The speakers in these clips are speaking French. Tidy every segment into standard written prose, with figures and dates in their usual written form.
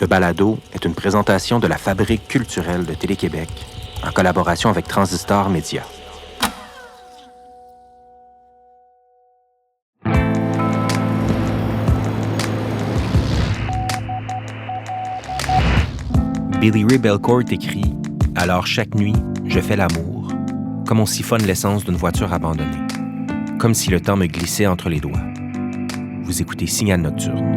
Ce balado est une présentation de la Fabrique culturelle de Télé-Québec en collaboration avec Transistor Média. Billy Ray Belcourt écrit « Alors chaque nuit, je fais l'amour, comme on siphonne l'essence d'une voiture abandonnée, comme si le temps me glissait entre les doigts. » Vous écoutez Signal Nocturne.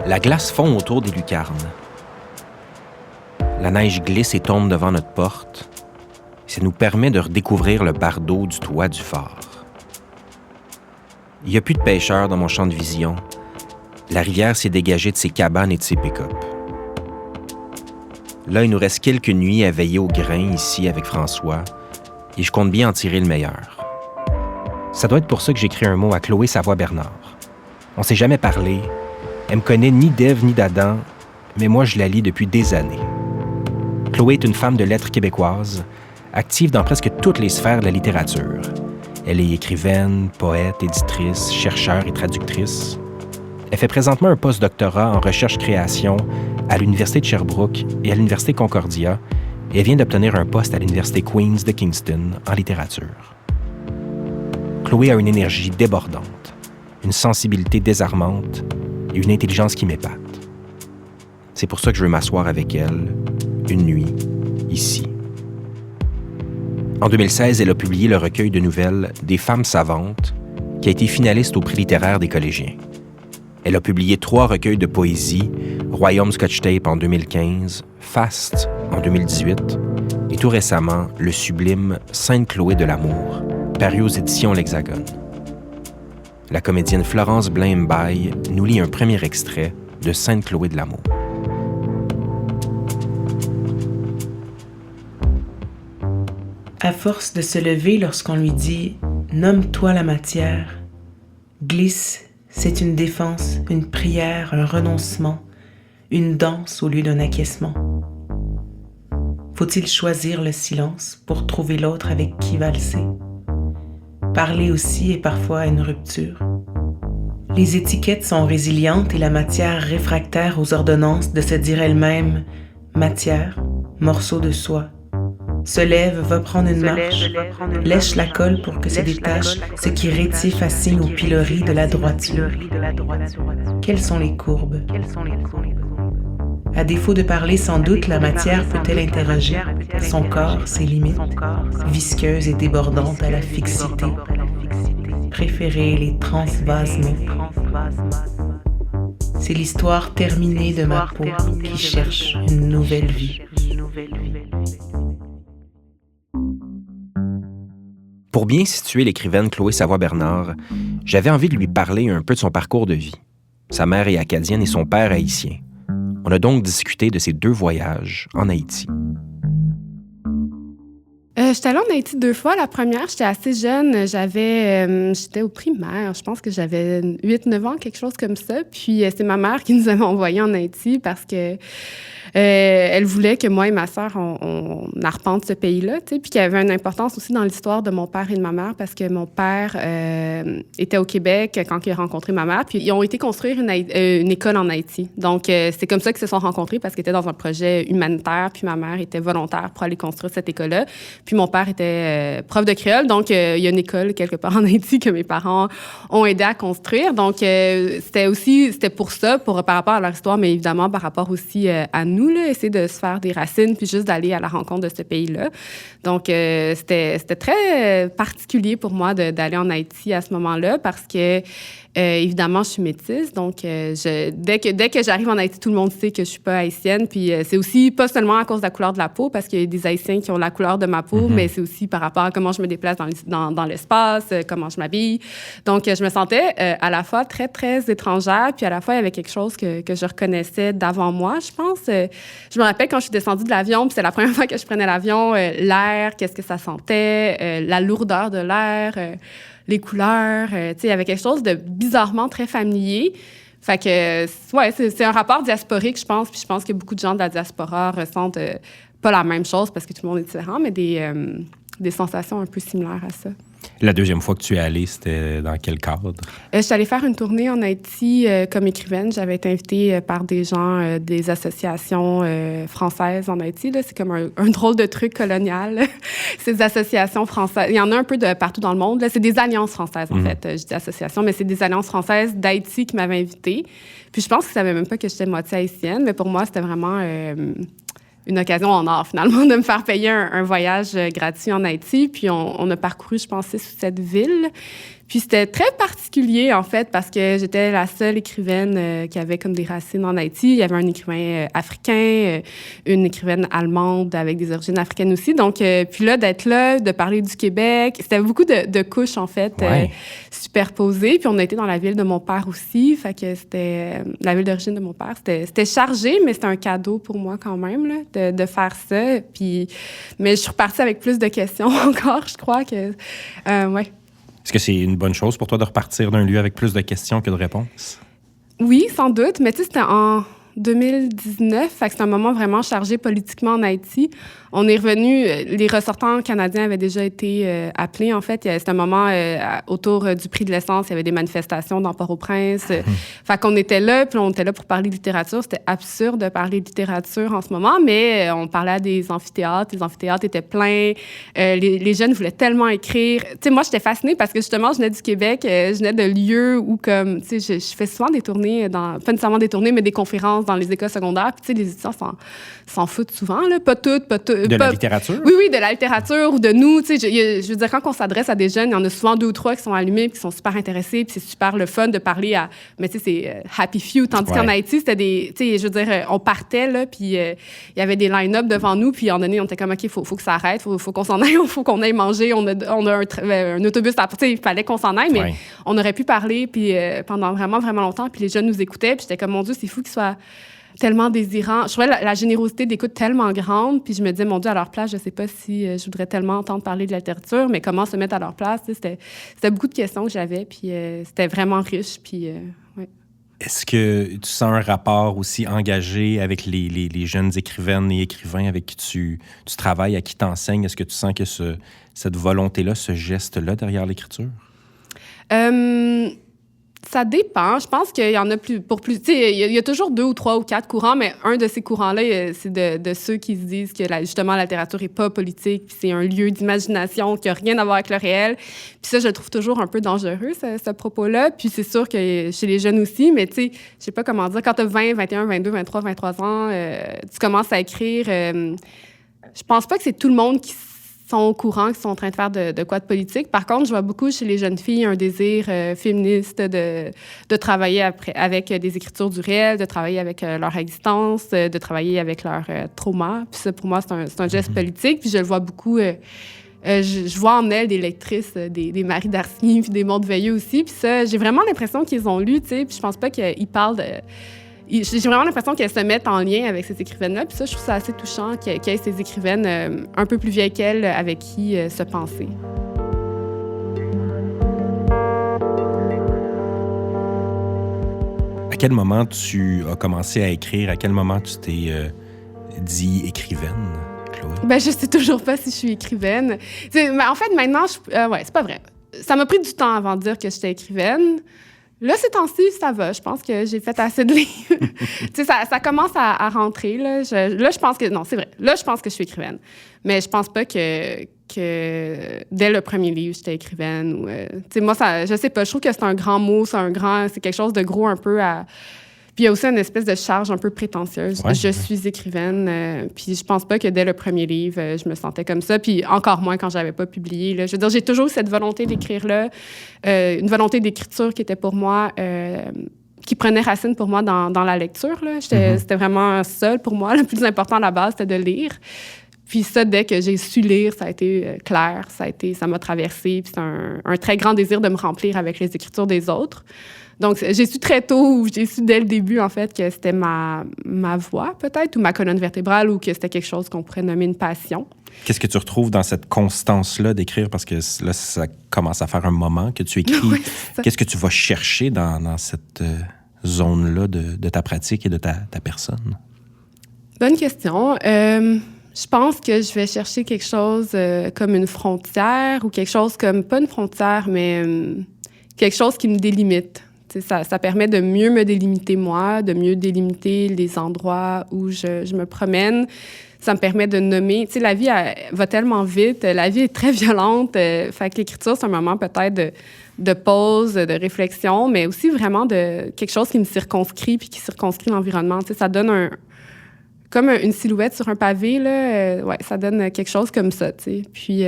La glace fond autour des lucarnes. La neige glisse et tombe devant notre porte. Ça nous permet de redécouvrir le bardeau du toit du phare. Il n'y a plus de pêcheurs dans mon champ de vision. La rivière s'est dégagée de ses cabanes et de ses pick-up. Là, il nous reste quelques nuits à veiller au grain ici avec François, et je compte bien en tirer le meilleur. Ça doit être pour ça que j'écris un mot à Chloé Savoie-Bernard. On s'est jamais parlé. Elle me connaît ni d'Ève ni d'Adam, mais moi, je la lis depuis des années. Chloé est une femme de lettres québécoise, active dans presque toutes les sphères de la littérature. Elle est écrivaine, poète, éditrice, chercheure et traductrice. Elle fait présentement un post-doctorat en recherche-création à l'Université de Sherbrooke et à l'Université Concordia, et elle vient d'obtenir un poste à l'Université Queen's de Kingston en littérature. Chloé a une énergie débordante, une sensibilité désarmante et une intelligence qui m'épate. C'est pour ça que je veux m'asseoir avec elle, une nuit, ici. En 2016, elle a publié le recueil de nouvelles « Des femmes savantes » qui a été finaliste au prix littéraire des collégiens. Elle a publié 3 recueils de poésie, « Royaume Scotch Tape » en 2015, « Fast » en 2018 et tout récemment, le sublime « Sainte Chloé de l'amour » paru aux éditions L'Hexagone. La comédienne Florence Blaine-Baille nous lit un premier extrait de Sainte Chloé de l'amour. À force de se lever lorsqu'on lui dit « Nomme-toi la matière », glisse, c'est une défense, une prière, un renoncement, une danse au lieu d'un acquiescement. Faut-il choisir le silence pour trouver l'autre avec qui valser? Parler aussi est parfois une rupture. Les étiquettes sont résilientes et la matière réfractaire aux ordonnances de se dire elle-même « matière, morceau de soie ». Se lève, va prendre une marche, lèche la colle pour que se détache ce qui rétif assigne au pilori de la droiture. Quelles sont les courbes? À défaut de parler, sans doute, la matière peut-elle interroger son corps, ses limites, visqueuses et débordantes à la fixité. Préférer les transvasements. C'est l'histoire terminée de ma peau qui cherche une nouvelle vie. Pour bien situer l'écrivaine Chloé Savoie-Bernard, j'avais envie de lui parler un peu de son parcours de vie. Sa mère est acadienne et son père haïtien. On a donc discuté de ses 2 voyages en Haïti. J'étais allée en Haïti 2 fois. La première, j'étais assez jeune. J'étais au primaire. Je pense que j'avais 8-9 ans, quelque chose comme ça. Puis c'est ma mère qui nous avait envoyés en Haïti parce que elle voulait que moi et ma sœur, on arpente ce pays-là, tu sais, puis qu'il y avait une importance aussi dans l'histoire de mon père et de ma mère parce que mon père était au Québec quand il a rencontré ma mère, puis ils ont été construire une école en Haïti. Donc, c'est comme ça qu'ils se sont rencontrés parce qu'ils étaient dans un projet humanitaire, puis ma mère était volontaire pour aller construire cette école-là. Puis mon père était prof de créole, donc il y a une école quelque part en Haïti que mes parents ont aidé à construire. Donc, c'était pour ça, par rapport à leur histoire, mais évidemment par rapport aussi à nous. nous, là, essayer de se faire des racines puis juste d'aller à la rencontre de ce pays-là. Donc, c'était très particulier pour moi d'aller en Haïti à ce moment-là parce que, évidemment, je suis métisse. Donc, dès que j'arrive en Haïti, tout le monde sait que je suis pas haïtienne. Puis, c'est aussi pas seulement à cause de la couleur de la peau, parce qu'il y a des Haïtiens qui ont la couleur de ma peau, mais c'est aussi par rapport à comment je me déplace dans l'espace, comment je m'habille. Donc, je me sentais à la fois très, très étrangère, puis à la fois, il y avait quelque chose que je reconnaissais d'avant moi, je pense. Je me rappelle quand je suis descendue de l'avion, puis c'est la première fois que je prenais l'avion, l'air, qu'est-ce que ça sentait, la lourdeur de l'air, les couleurs. Tu sais, il y avait quelque chose de bizarrement très familier. Fait que, ouais, c'est un rapport diasporique, je pense, puis je pense que beaucoup de gens de la diaspora ressentent pas la même chose parce que tout le monde est différent, mais des sensations un peu similaires à ça. La deuxième fois que tu es allée, c'était dans quel cadre? Je suis allée faire une tournée en Haïti comme écrivaine. J'avais été invitée par des gens des associations françaises en Haïti. Là. C'est comme un drôle de truc colonial, ces associations françaises. Il y en a un peu de partout dans le monde. Là. C'est des alliances françaises, en fait. Je dis associations, mais c'est des alliances françaises d'Haïti qui m'avaient invitée. Puis je pense qu'ils ne savaient même pas que j'étais moitié haïtienne, mais pour moi, c'était vraiment une occasion en or, finalement, de me faire payer un voyage gratuit en Haïti. Puis on a parcouru, je pense, 6 ou 7 villes. Puis c'était très particulier, en fait, parce que j'étais la seule écrivaine qui avait comme des racines en Haïti. Il y avait un écrivain africain, une écrivaine allemande avec des origines africaines aussi. Donc, puis là, d'être là, de parler du Québec, c'était beaucoup de couches, en fait, superposées. Puis on a été dans la ville de mon père aussi. Fait que c'était la ville d'origine de mon père. C'était chargé, mais c'était un cadeau pour moi quand même, là, de faire ça. Puis, mais je suis repartie avec plus de questions encore, je crois que... ouais. Est-ce que c'est une bonne chose pour toi de repartir d'un lieu avec plus de questions que de réponses? Oui, sans doute. Mais tu sais, c'était en 2019, fait que c'était un moment vraiment chargé politiquement en Haïti. On est revenu, les ressortants canadiens avaient déjà été appelés, en fait. C'était un moment autour du prix de l'essence, il y avait des manifestations dans Port-au-Prince. Fait qu'on était là, puis on était là pour parler de littérature. C'était absurde de parler de littérature en ce moment, mais on parlait à des amphithéâtres. Les amphithéâtres étaient pleins. Les jeunes voulaient tellement écrire. Tu sais, moi, j'étais fascinée parce que justement, je venais du Québec, je venais de lieux où, comme, tu sais, je fais souvent des tournées, pas nécessairement des tournées, mais des conférences dans les écoles secondaires. Puis, tu sais, les étudiants s'en foutent souvent, là. Pas toutes. De la littérature? Oui, de la littérature ou de nous. Tu sais, je veux dire, quand on s'adresse à des jeunes, il y en a souvent 2 ou 3 qui sont allumés puis qui sont super intéressés. Puis c'est super le fun de parler à... Mais tu sais, c'est happy few. Tandis qu'en Haïti, c'était des... Tu sais, je veux dire, on partait, là, puis il y avait des line-up devant nous. Puis à un moment donné, on était comme, OK, faut que ça arrête. Faut qu'on s'en aille. Faut qu'on aille manger. On a un autobus à... Tu sais, il fallait qu'on s'en aille, mais on aurait pu parler puis pendant vraiment, vraiment longtemps. Puis les jeunes nous écoutaient. Puis j'étais comme, mon Dieu, c'est fou qu'ils soient tellement désirants. Je trouvais la générosité d'écoute tellement grande, puis je me disais, mon Dieu, à leur place, je sais pas si je voudrais tellement entendre parler de la littérature, mais comment se mettre à leur place, c'était beaucoup de questions que j'avais, puis c'était vraiment riche, puis ouais. Est-ce que tu sens un rapport aussi engagé avec les jeunes écrivaines et écrivains avec qui tu travailles, à qui tu enseignes? Est-ce que tu sens que cette volonté-là, ce geste-là derrière l'écriture? Ça dépend. Je pense qu'il y en a plus. Tu sais, il y a toujours 2 ou 3 ou 4 courants, mais un de ces courants-là, c'est de ceux qui se disent que justement la littérature n'est pas politique, puis c'est un lieu d'imagination qui n'a rien à voir avec le réel. Puis ça, je le trouve toujours un peu dangereux, ce propos-là. Puis c'est sûr que chez les jeunes aussi, mais tu sais, je sais pas comment dire, quand tu as 20, 21, 22, 23, 23 ans, tu commences à écrire. Je pense pas que c'est tout le monde qui sont au courant, qui sont en train de faire de quoi de politique. Par contre, je vois beaucoup chez les jeunes filles un désir féministe de travailler avec des écritures du réel, de travailler avec leur existence, de travailler avec leur trauma. Puis ça, pour moi, c'est un geste politique. Puis je le vois beaucoup... je vois en elles des lectrices, des Marie Darcy, puis des Maude Veilleux aussi. Puis ça, j'ai vraiment l'impression qu'ils ont lu, tu sais. Puis je pense pas qu'ils parlent de... J'ai vraiment l'impression qu'elles se mettent en lien avec ces écrivaines-là. Puis ça, je trouve ça assez touchant qu'il y ait ces écrivaines un peu plus vieilles qu'elles avec qui se penser. À quel moment tu as commencé à écrire? À quel moment tu t'es dit écrivaine, Chloé? Ben, je sais toujours pas si je suis écrivaine. En fait, maintenant, ouais, c'est pas vrai. Ça m'a pris du temps avant de dire que j'étais écrivaine. Là, ces temps-ci, ça va. Je pense que j'ai fait assez de livres. Tu sais, ça commence à rentrer. Là, je pense que... Non, c'est vrai. Là, je pense que je suis écrivaine. Mais je pense pas que dès le premier livre, j'étais écrivaine. Ou, tu sais, moi, je sais pas. Je trouve que c'est un grand mot. C'est quelque chose de gros un peu à... Puis il y a aussi une espèce de charge un peu prétentieuse. Ouais, je suis écrivaine, puis je pense pas que dès le premier livre, je me sentais comme ça, puis encore moins quand j'avais pas publié. Là. Je veux dire, j'ai toujours eu cette volonté d'écrire-là, une volonté d'écriture qui était pour moi... qui prenait racine pour moi dans la lecture. Là. C'était vraiment ça pour moi. Le plus important à la base, c'était de lire. Puis ça, dès que j'ai su lire, ça a été clair, ça m'a traversé. Puis c'est un très grand désir de me remplir avec les écritures des autres. Donc, j'ai su très tôt, j'ai su dès le début, en fait, que c'était ma voix, peut-être, ou ma colonne vertébrale, ou que c'était quelque chose qu'on pourrait nommer une passion. Qu'est-ce que tu retrouves dans cette constance-là d'écrire? Parce que là, ça commence à faire un moment que tu écris. Oui, qu'est-ce que tu vas chercher dans cette zone-là de ta pratique et de ta personne? Bonne question. Je pense que je vais chercher quelque chose comme une frontière, ou quelque chose comme, pas une frontière, mais quelque chose qui me délimite. Ça permet de mieux me délimiter moi, de mieux délimiter les endroits où je me promène. Ça me permet de nommer... Tu sais, la vie va tellement vite, la vie est très violente. Fait que l'écriture, c'est un moment peut-être de pause, de réflexion, mais aussi vraiment de quelque chose qui me circonscrit puis qui circonscrit l'environnement. Tu sais, ça donne comme une silhouette sur un pavé, là. Ouais, ça donne quelque chose comme ça, tu sais. Puis...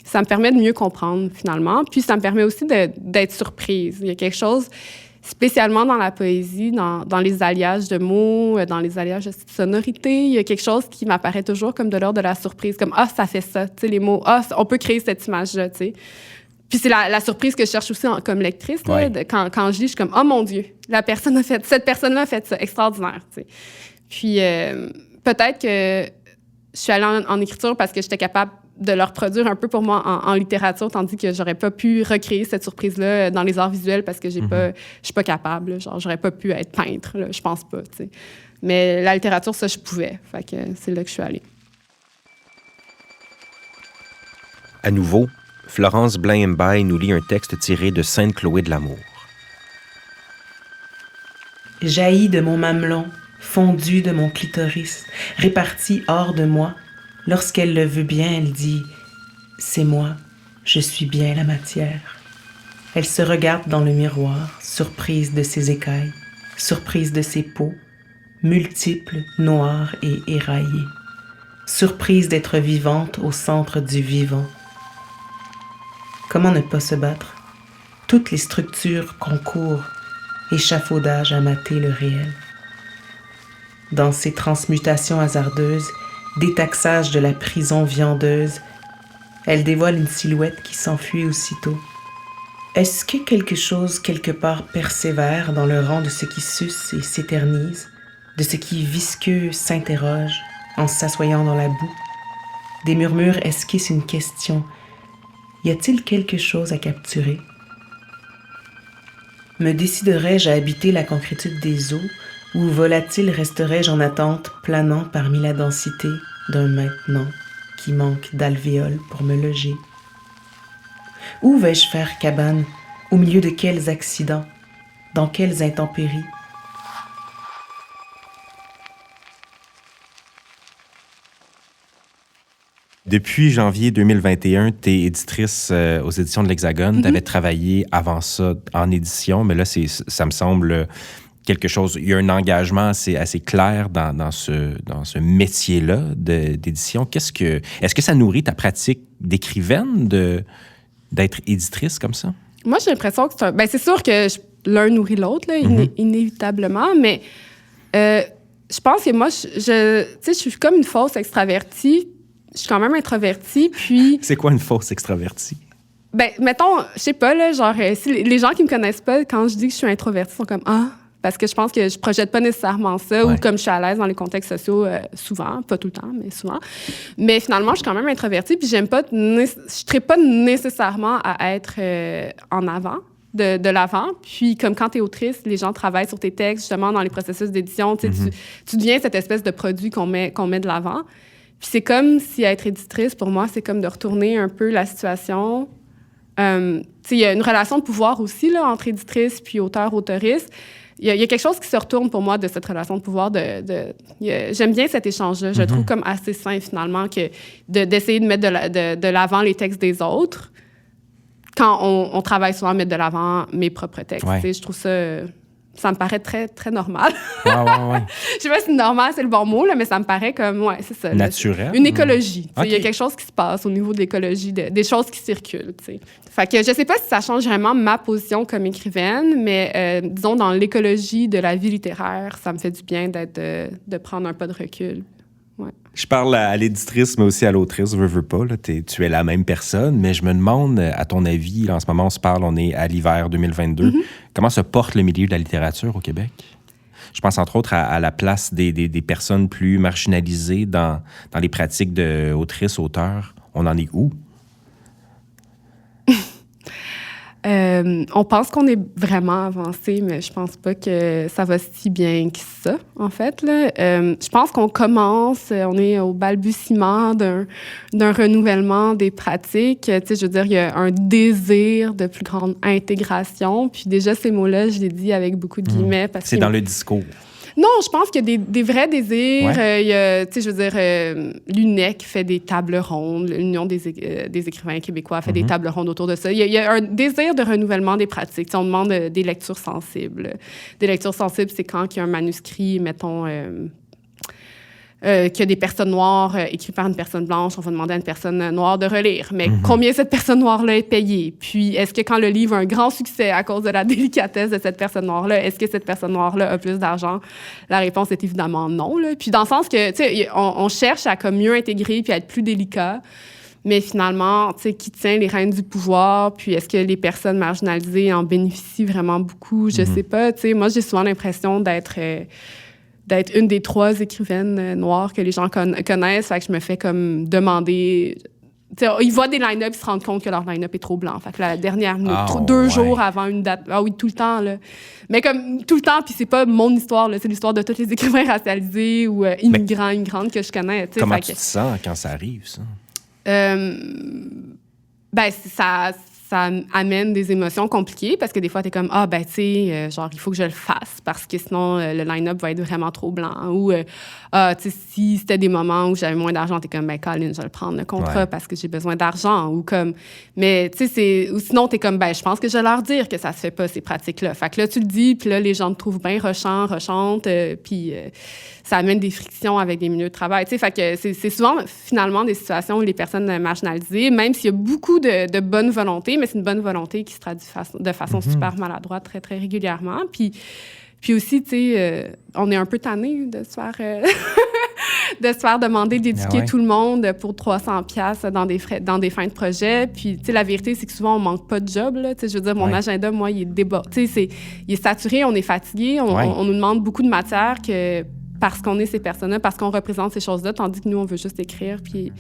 ça me permet de mieux comprendre, finalement. Puis ça me permet aussi d'être surprise. Il y a quelque chose, spécialement dans la poésie, dans les alliages de mots, dans les alliages de sonorité, il y a quelque chose qui m'apparaît toujours comme de l'ordre de la surprise, comme « Ah, ça fait ça », tu sais, les mots « Ah, on peut créer cette image-là », tu sais. Puis c'est la surprise que je cherche aussi comme lectrice. Là, quand je lis, je suis comme « Oh mon Dieu, cette personne-là a fait ça, extraordinaire », tu sais. Puis peut-être que je suis allée en écriture parce que j'étais capable de le reproduire un peu pour moi en littérature, tandis que j'aurais pas pu recréer cette surprise-là dans les arts visuels parce que je suis pas capable. Là, genre, j'aurais pas pu être peintre, là, je pense pas, tu sais. Mais la littérature, ça, je pouvais. Fait que c'est là que je suis allée. À nouveau, Florence Blain-Mbaye nous lit un texte tiré de Sainte-Chloé de l'Amour. Jaillit de mon mamelon, fondu de mon clitoris, réparti hors de moi. Lorsqu'elle le veut bien, elle dit « C'est moi, je suis bien la matière ». Elle se regarde dans le miroir, surprise de ses écailles, surprise de ses peaux, multiples, noires et éraillées, surprise d'être vivante au centre du vivant. Comment ne pas se battre? Toutes les structures concourent, échafaudage à mater le réel. Dans ces transmutations hasardeuses, détaxage de la prison viandeuse, elle dévoile une silhouette qui s'enfuit aussitôt. Est-ce que quelque chose quelque part persévère dans le rang de ce qui suce et s'éternise, de ce qui visqueux s'interroge en s'assoyant dans la boue? Des murmures esquissent une question. Y a-t-il quelque chose à capturer? Me déciderais-je à habiter la concrétude des eaux, ou volatile resterais-je en attente, planant parmi la densité d'un maintenant qui manque d'alvéoles pour me loger? Où vais-je faire cabane? Au milieu de quels accidents? Dans quelles intempéries? Depuis janvier 2021, tu es éditrice aux éditions de l'Hexagone. Tu avais travaillé avant ça en édition, mais là, ça me semble quelque chose... Il y a un engagement assez clair dans ce métier-là d'édition. Est-ce que ça nourrit ta pratique d'écrivaine d'être éditrice comme ça? Moi, j'ai l'impression que c'est sûr que l'un nourrit l'autre, là, inévitablement, mais je pense que moi, je suis comme une fausse extravertie. Je suis quand même introvertie, puis... C'est quoi une fausse extravertie? Ben, mettons, je sais pas, là, genre, si les gens qui me connaissent pas, quand je dis que je suis introvertie, sont comme « Ah! » Parce que je pense que je projette pas nécessairement ça, ou comme je suis à l'aise dans les contextes sociaux, souvent, pas tout le temps, mais souvent. Mais finalement, je suis quand même introvertie, puis je traite pas nécessairement à être en avant, de l'avant. Puis comme quand tu es autrice, les gens travaillent sur tes textes, justement, dans les processus d'édition. Tu deviens cette espèce de produit qu'on met de l'avant. Puis c'est comme si être éditrice, pour moi, c'est comme de retourner un peu la situation. Il y a une relation de pouvoir aussi là, entre éditrice puis auteur-autoriste. Il y a quelque chose qui se retourne pour moi de cette relation de pouvoir. J'aime bien cet échange-là. Je le trouve comme assez sain, finalement, que d'essayer de mettre de l'avant les textes des autres quand on travaille souvent à mettre de l'avant mes propres textes. Je trouve ça... ça me paraît très, très normal. Ouais. Je sais pas si normal, c'est le bon mot, là, mais ça me paraît comme, c'est ça. Naturel. Une écologie. Okay. Il y a quelque chose qui se passe au niveau de l'écologie, des choses qui circulent, tu sais. Fait que je sais pas si ça change vraiment ma position comme écrivaine, mais disons, dans l'écologie de la vie littéraire, ça me fait du bien de prendre un pas de recul. Ouais. Je parle à l'éditrice, mais aussi à l'autrice, veux pas. Là, tu es la même personne, mais je me demande, à ton avis, là, en ce moment, on est à l'hiver 2022, comment se porte le milieu de la littérature au Québec? Je pense entre autres à la place des personnes plus marginalisées dans les pratiques d'autrices, auteurs. On en est où? On pense qu'on est vraiment avancé, mais je pense pas que ça va si bien que ça, en fait. Là. Je pense qu'on commence, on est au balbutiement d'un renouvellement des pratiques. Tu sais, je veux dire, il y a un désir de plus grande intégration. Puis déjà, ces mots-là, je les dis avec beaucoup de guillemets. Parce c'est dans le discours. Non, je pense qu'il y a des vrais désirs. Ouais. Il y a, tu sais, je veux dire, l'UNEC fait des tables rondes. L'Union des écrivains québécois fait des tables rondes autour de ça. Il y a un désir de renouvellement des pratiques. Tu sais, on demande des lectures sensibles. Des lectures sensibles, c'est quand il y a un manuscrit, mettons... qu'il y a des personnes noires écrites par une personne blanche, on va demander à une personne noire de relire. Mais combien cette personne noire-là est payée? Puis, est-ce que quand le livre a un grand succès à cause de la délicatesse de cette personne noire-là, est-ce que cette personne noire-là a plus d'argent? La réponse est évidemment non. Là. Puis, dans le sens que, tu sais, on cherche à comme mieux intégrer puis à être plus délicat. Mais finalement, tu sais, qui tient les rênes du pouvoir? Puis, est-ce que les personnes marginalisées en bénéficient vraiment beaucoup? Je sais pas. Tu sais, moi, j'ai souvent l'impression d'être une des 3 écrivaines noires que les gens connaissent. Fait que je me fais comme demander... T'sais, ils voient des line-up, ils se rendent compte que leur line-up est trop blanc. Fait que la dernière minute, 2 jours avant une date... Ah oui, tout le temps, là. Mais comme tout le temps, puis c'est pas mon histoire, là. C'est l'histoire de tous les écrivains racialisés ou immigrants, immigrantes que je connais. Comment tu te sens quand ça arrive, ça? Ça amène des émotions compliquées parce que des fois, t'es comme, tu sais, genre, il faut que je le fasse parce que sinon, le line-up va être vraiment trop blanc. Ou, tu sais, si c'était des moments où j'avais moins d'argent, t'es comme, Colin, je vais le prendre, le contrat, parce que j'ai besoin d'argent. Ou comme, mais, tu sais, ou sinon, t'es comme, je pense que je vais leur dire que ça se fait pas, ces pratiques-là. Fait que là, tu le dis, puis là, les gens te trouvent bien rechantes, puis ça amène des frictions avec des milieux de travail. Tu sais, fait que c'est souvent, finalement, des situations où les personnes marginalisées, même s'il y a beaucoup de bonne volonté, mais c'est une bonne volonté qui se traduit de façon super maladroite très, très régulièrement. Puis aussi, tu sais, on est un peu tanné de se faire... de se faire demander d'éduquer tout le monde pour 300$ dans des fins de projet. Puis, tu sais, la vérité, c'est que souvent, on manque pas de job, là. Tu sais, je veux dire, mon agenda, moi, il est débordé. Tu sais, il est saturé, on est fatigué, on nous demande beaucoup de matière parce qu'on est ces personnes-là, parce qu'on représente ces choses-là, tandis que nous, on veut juste écrire, puis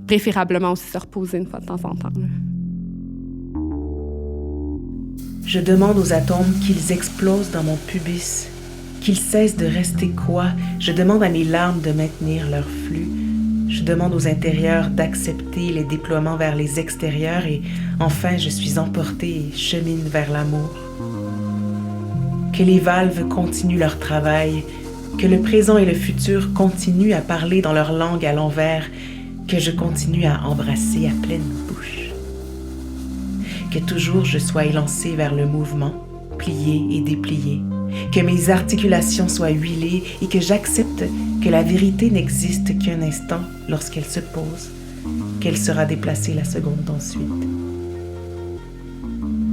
préférablement aussi se reposer une fois de temps en temps, là. Je demande aux atomes qu'ils explosent dans mon pubis, qu'ils cessent de rester quoi. Je demande à mes larmes de maintenir leur flux. Je demande aux intérieurs d'accepter les déploiements vers les extérieurs et enfin je suis emportée et chemine vers l'amour. Que les valves continuent leur travail, que le présent et le futur continuent à parler dans leur langue à l'envers, que je continue à embrasser à pleine bouche. Que toujours je sois élancée vers le mouvement, pliée et dépliée, que mes articulations soient huilées et que j'accepte que la vérité n'existe qu'un instant lorsqu'elle se pose, qu'elle sera déplacée la seconde ensuite.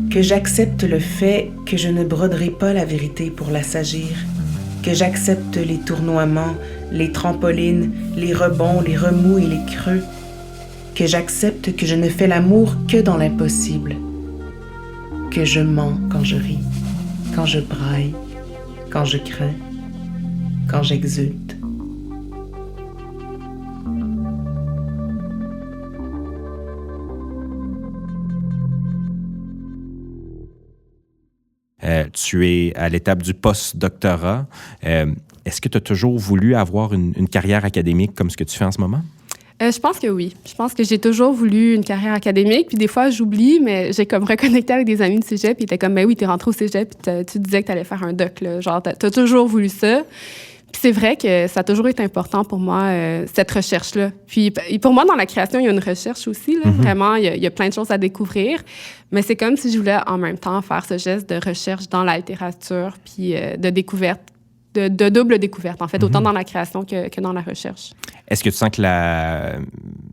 Que j'accepte le fait que je ne broderai pas la vérité pour l'assagir, que j'accepte les tournoiements, les trampolines, les rebonds, les remous et les creux, que j'accepte que je ne fais l'amour que dans l'impossible, que je mens quand je ris, quand je braille, quand je crains, quand j'exulte. Tu es à l'étape du post-doctorat. Est-ce que tu as toujours voulu avoir une carrière académique comme ce que tu fais en ce moment? Je pense que oui. Je pense que j'ai toujours voulu une carrière académique. Puis des fois, j'oublie, mais j'ai comme reconnecté avec des amis de cégep. Puis ils étaient comme, oui, t'es rentré au cégep, puis tu disais que t'allais faire un doc, là. Genre, t'as toujours voulu ça. Puis c'est vrai que ça a toujours été important pour moi, cette recherche-là. Puis pour moi, dans la création, il y a une recherche aussi. Là. Vraiment, il y a plein de choses à découvrir. Mais c'est comme si je voulais en même temps faire ce geste de recherche dans la littérature, puis de découverte, de double découverte, en fait, autant dans la création que dans la recherche. Est-ce que tu sens que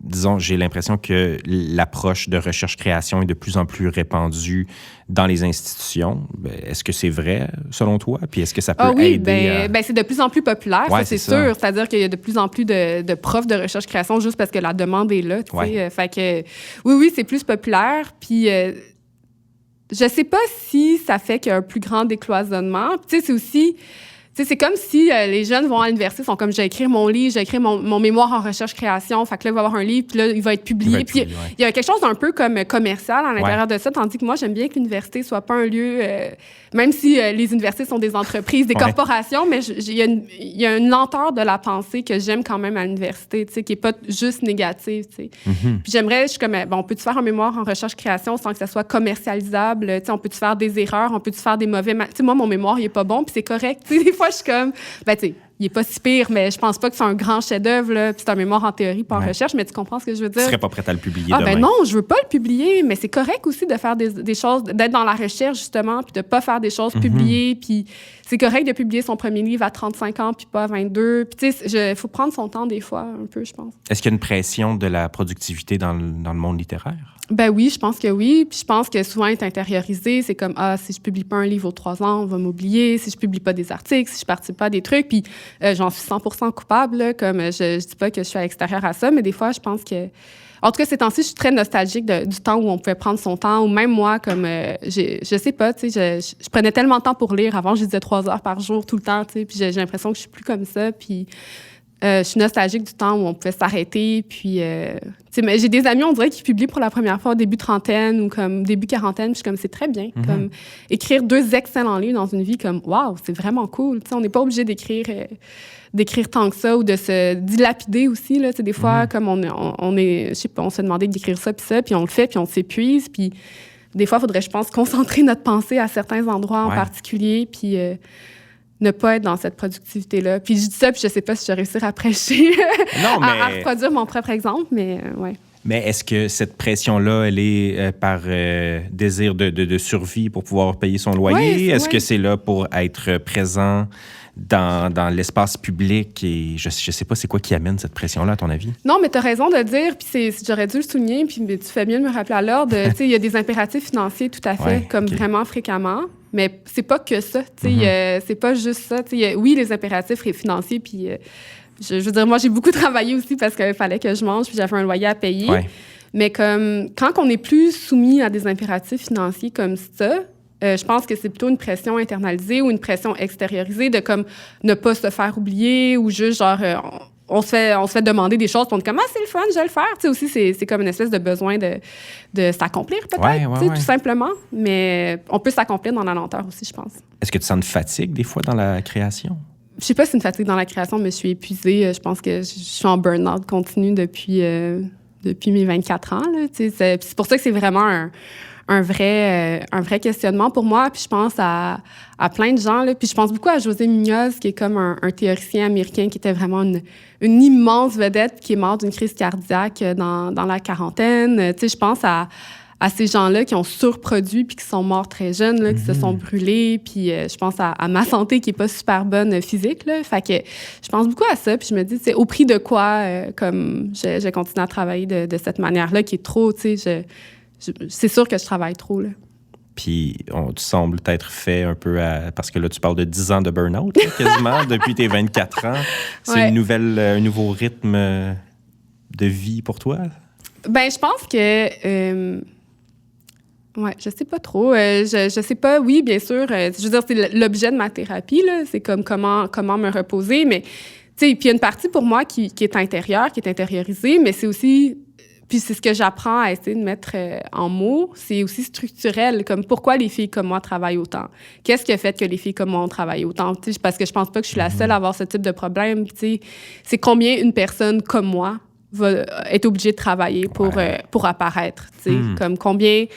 disons, j'ai l'impression que l'approche de recherche-création est de plus en plus répandue dans les institutions. Est-ce que c'est vrai, selon toi? Puis est-ce que ça peut aider? C'est de plus en plus populaire, ouais, ça, c'est sûr. C'est-à-dire qu'il y a de plus en plus de profs de recherche-création juste parce que la demande est là, tu sais. Fait que, oui, c'est plus populaire. Puis, je sais pas si ça fait qu'il y a un plus grand décloisonnement. Tu sais, c'est aussi... c'est comme si les jeunes vont à l'université, sont comme, j'ai écrit mon livre, j'ai écrit mon mémoire en recherche-création, fait que là, il va y avoir un livre, puis là, il va être publié. Puis il y a quelque chose d'un peu comme commercial à l'intérieur de ça, tandis que moi, j'aime bien que l'université soit pas un lieu, même si les universités sont des entreprises, des corporations, mais il y a une lenteur de la pensée que j'aime quand même à l'université, tu sais, qui est pas juste négative, tu sais. Puis j'aimerais, je suis comme, bon, on peut-tu faire un mémoire en recherche-création sans que ça soit commercialisable, tu sais, on peut-tu faire des erreurs, on peut-tu faire des mauvais... Tu sais, moi, mon mémoire, il est pas bon, puis c'est correct, tu sais, des fois, je suis comme, tu sais, il est pas si pire, mais je pense pas que c'est un grand chef-d'œuvre, là, puis c'est un mémoire en théorie, pas en recherche, mais tu comprends ce que je veux dire? Tu serais pas prête à le publier demain? Ben non, je veux pas le publier, mais c'est correct aussi de faire des choses, d'être dans la recherche, justement, puis de pas faire des choses publiées, puis c'est correct de publier son premier livre à 35 ans, puis pas à 22, puis tu sais, il faut prendre son temps des fois, un peu, je pense. Est-ce qu'il y a une pression de la productivité dans le monde littéraire? Ben oui, je pense que oui. Puis je pense que souvent, être intériorisé, c'est comme, si je publie pas un livre aux 3 ans, on va m'oublier. Si je publie pas des articles, si je participe pas à des trucs. Puis j'en suis 100% coupable, là, comme je dis pas que je suis à l'extérieur à ça, mais des fois, je pense que... En tout cas, ces temps-ci, je suis très nostalgique du temps où on pouvait prendre son temps, ou même moi, comme, je sais pas, tu sais, je prenais tellement de temps pour lire. Avant, je lisais 3 heures par jour, tout le temps, tu sais, puis j'ai l'impression que je suis plus comme ça, puis... je suis nostalgique du temps où on pouvait s'arrêter, puis... mais j'ai des amis, on dirait, qui publient pour la première fois au début trentaine ou comme début quarantaine, puis je suis comme, c'est très bien. Comme écrire 2 excellents livres dans une vie, comme, waouh, c'est vraiment cool. T'sais, on n'est pas obligé d'écrire tant que ça ou de se dilapider aussi, là. Des fois, comme on est... Je sais pas, on se demandait d'écrire ça, puis on le fait, puis on s'épuise, puis des fois, il faudrait, je pense, concentrer notre pensée à certains endroits en particulier, puis... ne pas être dans cette productivité-là. Puis je dis ça, puis je sais pas si je vais réussir à prêcher, à reproduire mon propre exemple, mais ouais. Mais est-ce que cette pression-là, elle est par désir de survie pour pouvoir payer son loyer? Oui, est-ce que c'est là pour être présent dans l'espace public? Et je sais pas, c'est quoi qui amène cette pression-là, à ton avis? Non, mais tu as raison de le dire, puis j'aurais dû le souligner, puis tu fais bien de me rappeler à l'ordre. Tu sais, il y a des impératifs financiers, tout à fait, vraiment fréquemment. Mais c'est pas que ça, tu sais, c'est pas juste ça. Oui, les impératifs financiers, puis je veux dire, moi, j'ai beaucoup travaillé aussi parce qu'il fallait que je mange, puis j'avais un loyer à payer. Mais comme quand on est plus soumis à des impératifs financiers comme ça, je pense que c'est plutôt une pression internalisée ou une pression extériorisée de comme ne pas se faire oublier ou juste genre... on se fait demander des choses, puis on est comme, c'est le fun, je vais le faire. Tu sais, aussi, c'est comme une espèce de besoin de s'accomplir, peut-être, tout simplement. Mais on peut s'accomplir dans la lenteur aussi, je pense. Est-ce que tu sens une fatigue, des fois, dans la création? Je sais pas si c'est une fatigue dans la création, mais je suis épuisée. Je pense que je suis en burn-out continu depuis mes 24 ans. Là, c'est pour ça que c'est vraiment un vrai questionnement pour moi. Puis je pense à plein de gens. Là. Puis je pense beaucoup à José Munoz, qui est comme un théoricien américain qui était vraiment une immense vedette, qui est mort d'une crise cardiaque dans la quarantaine. Je pense à ces gens-là qui ont surproduit puis qui sont morts très jeunes, là, qui se sont brûlés. Puis je pense à ma santé qui est pas super bonne physique. Là. Fait que je pense beaucoup à ça. Puis je me dis, c'est au prix de quoi comme je continue à travailler de cette manière-là qui est trop, tu sais, c'est sûr que je travaille trop, là. Puis, tu sembles être fait un peu parce que là, tu parles de 10 ans de burn-out, là, quasiment, depuis tes 24 ans. C'est un nouveau rythme de vie pour toi? Ben, je pense que... je sais pas trop. Je sais pas, oui, bien sûr. Je veux dire, c'est l'objet de ma thérapie, là. C'est comme comment me reposer. Mais, tu sais, puis il y a une partie pour moi qui est intérieure, qui est intériorisée, mais c'est aussi... Puis c'est ce que j'apprends à essayer de mettre en mots. C'est aussi structurel, comme pourquoi les filles comme moi travaillent autant? Qu'est-ce qui a fait que les filles comme moi ont travaillé autant? T'sais, parce que je pense pas que je suis la seule à avoir ce type de problème. T'sais. C'est combien une personne comme moi va être obligée de travailler pour apparaître? Comme combien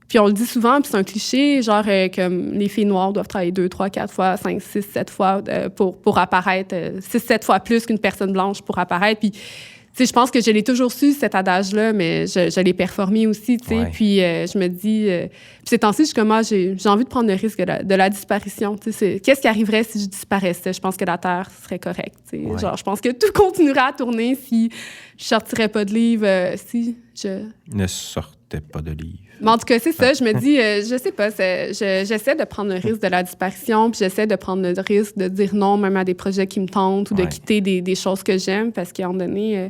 Puis on le dit souvent, puis c'est un cliché, genre comme les filles noires doivent travailler 2, 3, 4 fois, 5, 6, 7 fois pour apparaître, 6, 7 fois plus qu'une personne blanche pour apparaître. Puis, tu sais, je pense que je l'ai toujours su, cet adage-là, mais je l'ai performé aussi, tu sais. Ouais. Puis je me dis... puis ces temps-ci, je suis comme, j'ai envie de prendre le risque de la disparition, tu sais. Qu'est-ce qui arriverait si je disparaissais? Je pense que la Terre serait correcte, tu sais. Ouais. Genre, je pense que tout continuerait à tourner si je sortirais pas de livre, si je... Ne sortais pas de livre. Mais en tout cas, c'est ça. Je me dis, je sais pas, j'essaie de prendre le risque de la disparition, puis j'essaie de prendre le risque de dire non même à des projets qui me tentent ou de quitter des choses que j'aime, parce qu'à un moment donné,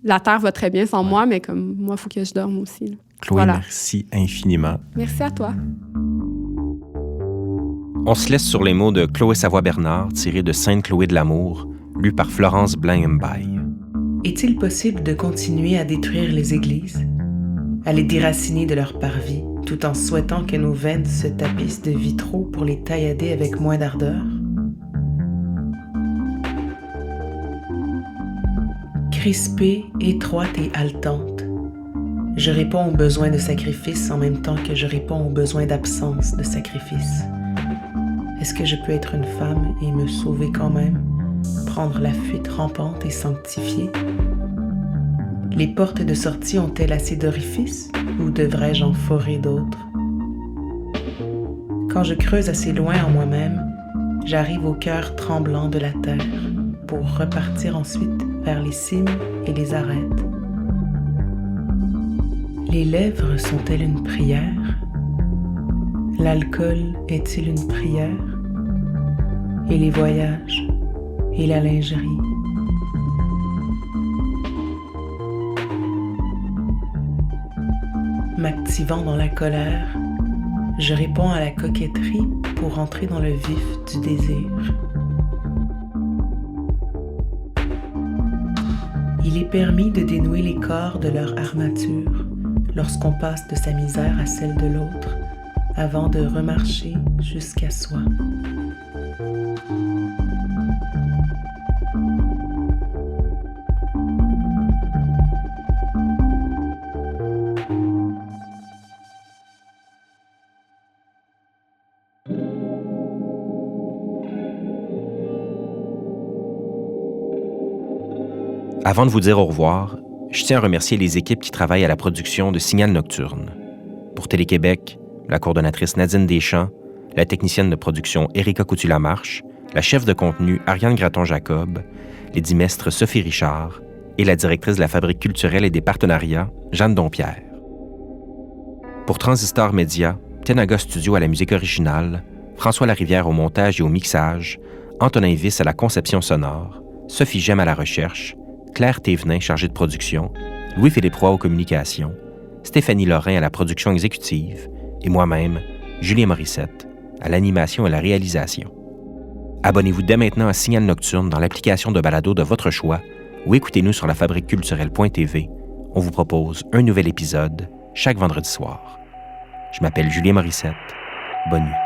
la Terre va très bien sans moi, mais comme moi, il faut que je dorme aussi. Là. Chloé, merci infiniment. Merci à toi. On se laisse sur les mots de Chloé Savoie-Bernard, tirés de Sainte-Chloé de l'Amour, lu par Florence Blain-Mbaye. Est-il possible de continuer à détruire les églises, à les déraciner de leur parvis, tout en souhaitant que nos veines se tapissent de vitraux pour les taillader avec moins d'ardeur? Crispée, étroite et haletante, je réponds aux besoins de sacrifice en même temps que je réponds aux besoins d'absence de sacrifice. Est-ce que je peux être une femme et me sauver quand même, prendre la fuite rampante et sanctifiée? Les portes de sortie ont-elles assez d'orifices ou devrais-je en forer d'autres? Quand je creuse assez loin en moi-même, j'arrive au cœur tremblant de la terre pour repartir ensuite vers les cimes et les arêtes. Les lèvres sont-elles une prière? L'alcool est-il une prière? Et les voyages et la lingerie? M'activant dans la colère, je réponds à la coquetterie pour entrer dans le vif du désir. Il est permis de dénouer les corps de leur armature lorsqu'on passe de sa misère à celle de l'autre avant de remarcher jusqu'à soi. Avant de vous dire au revoir, je tiens à remercier les équipes qui travaillent à la production de Signal Nocturne. Pour Télé-Québec, la coordonnatrice Nadine Deschamps, la technicienne de production Erika Coutu-Lamarche, la chef de contenu Ariane Graton-Jacob, les dimestres Sophie Richard et la directrice de la Fabrique culturelle et des partenariats, Jeanne Dompierre. Pour Transistor Média, Tenaga Studio à la musique originale, François Larivière au montage et au mixage, Antonin Viss à la conception sonore, Sophie Gemme à la recherche, Claire Thévenin chargée de production, Louis-Philippe Roy aux communications, Stéphanie Lorrain à la production exécutive et moi-même, Julien Morissette, à l'animation et à la réalisation. Abonnez-vous dès maintenant à Signal Nocturne dans l'application de balado de votre choix ou écoutez-nous sur lafabriqueculturelle.tv. On vous propose un nouvel épisode chaque vendredi soir. Je m'appelle Julien Morissette. Bonne nuit.